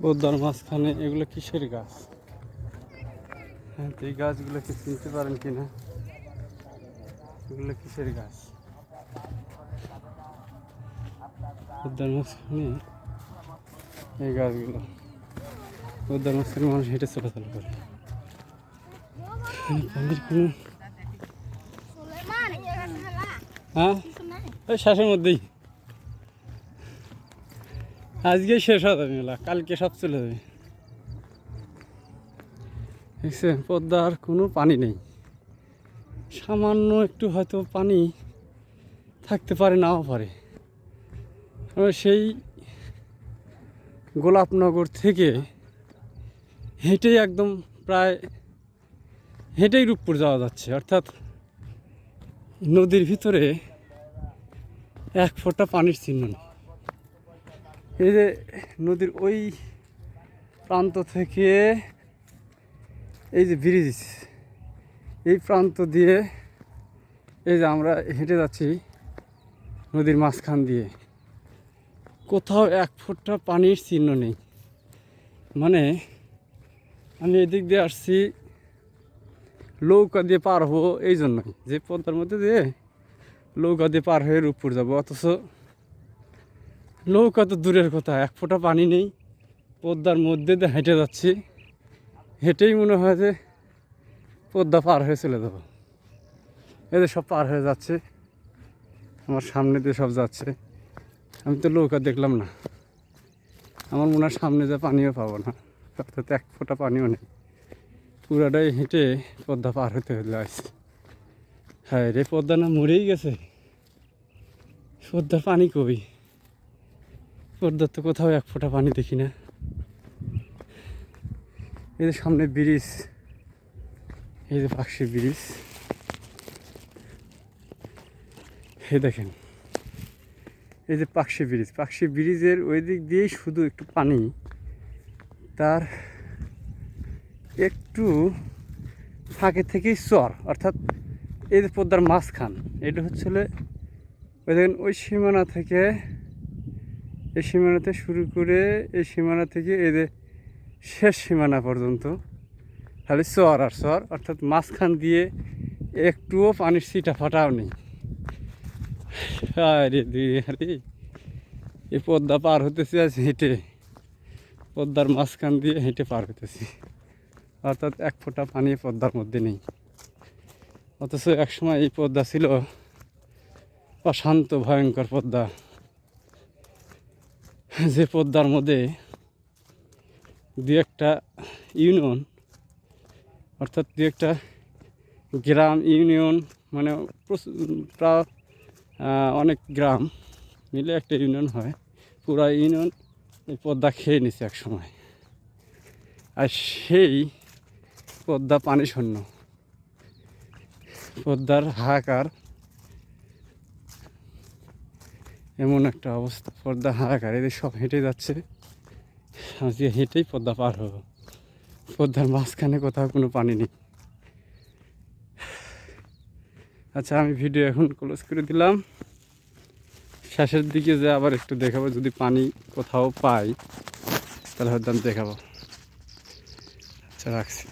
পদ্মার মাঝখানে এগুলো কিসের গাছ? হ্যাঁ, তো এই গাছগুলো কি চিনতে পারেন কিনা? এগুলো কিসের গাছ? পদ্মার মাঝখানে এই গাছগুলো, পদ্মার মাঝখানে মানুষ হেঁটে চলাচল করে। পানির কোনো হ্যাঁ, ওই শ্বাসের মধ্যেই আজকে শেষ হয়ে যাবে মেলা, কালকে সব চলে যাবে। দেখছেন, পদ্মার কোনো পানি নেই, সামান্য একটু হয়তো পানি থাকতে পারে, নাও পারে। সেই গোলাপনগর থেকে হেঁটেই একদম প্রায় হেঁটেই রূপপুর যাওয়া যাচ্ছে, অর্থাৎ নদীর ভিতরে এক ফোঁটা পানির চিহ্ন নেই। এই যে নদীর ওই প্রান্ত থেকে এই যে ব্রিজ, এই প্রান্ত দিয়ে এই যে আমরা হেঁটে যাচ্ছি নদীর মাঝখান দিয়ে, কোথাও এক ফোঁটা পানির চিহ্ন নেই। মানে আমি এদিক দিয়ে আসছি নৌকা দিয়ে পার হবো এই জন্যই, যে পদ্মার মধ্যে দিয়ে নৌকা দিয়ে পার হয়ে রূপপুর যাবো, অথচ নৌকা তো দূরের কথা, এক ফোঁটা পানি নেই। পদ্মার মধ্যে দিয়ে হেঁটে যাচ্ছি, হেঁটেই মনে হয় যে পদ্মা পার হয়ে চলে যাবো। এদের সব পার হয়ে যাচ্ছে, আমার সামনে দিয়ে সব যাচ্ছে, আমি তো নৌকা দেখলাম না। আমার মনে হয় সামনে যা পানিও পাবো না, অর্থাৎ এক ফোঁটা পানিও নেই। পুরাটাই হেঁটে পদ্মা পার হতে হলে আসছে। হ্যাঁ রে, পদ্মা না মরেই গেছে? পদ্মার পানি কই? পদ্মার তো কোথাও এক ফোঁটা পানি দেখি না। এই যে সামনে ব্রিজ, এই যে পাকশি ব্রিজ, এই দেখেন এই যে পাকশি ব্রিজ, পাকশি ব্রিজের ওই দিক দিয়েই শুধু একটু পানি, তার একটু ফাঁকে থেকেই চর, অর্থাৎ এই যে পদ্মার মাঝখান, এটা হচ্ছে ওই দেখেন ওই সীমানা থেকে এই সীমানাতে শুরু করে এই সীমানা থেকে এই যে শেষ সীমানা পর্যন্ত খালি চর আর চর, অর্থাৎ মাঝখান দিয়ে একটুও পানির ছিটা ফাটাও নেই। আরে আরে, এই পদ্মা পার হতেছি আজ হেঁটে, পদ্মার মাঝখান দিয়ে হেঁটে পার হতেছি, অর্থাৎ এক ফোঁটা পানি পদ্মার মধ্যে নেই। অথচ একসময় এই পদ্মা ছিল অশান্ত ভয়ঙ্কর পদ্মা, যে পদ্মার মধ্যে দু একটা ইউনিয়ন, অর্থাৎ দু একটা গ্রাম ইউনিয়ন, মানে প্রায় অনেক গ্রাম মিলে একটা ইউনিয়ন হয়, পুরা ইউনিয়ন এই পদ্মা খেয়ে নিছে এক সময়। আর সেই পদ্মা পানি শূন্য, পদ্মার হাহাকার, এমন একটা অবস্থা, পদ্মা হাহাকার। এদের সব হেঁটে যাচ্ছে, আজকে হেঁটেই পদ্মা পার হবো। পদ্মার মাঝখানে কোথাও কোনো পানি নেই। আচ্ছা, আমি ভিডিও এখন ক্লোজ করে দিলাম। শেষের দিকে যে আবার একটু দেখাবো, যদি পানি কোথাও পাই তাহলে হয়তো আমি দেখাবো। আচ্ছা, রাখছি।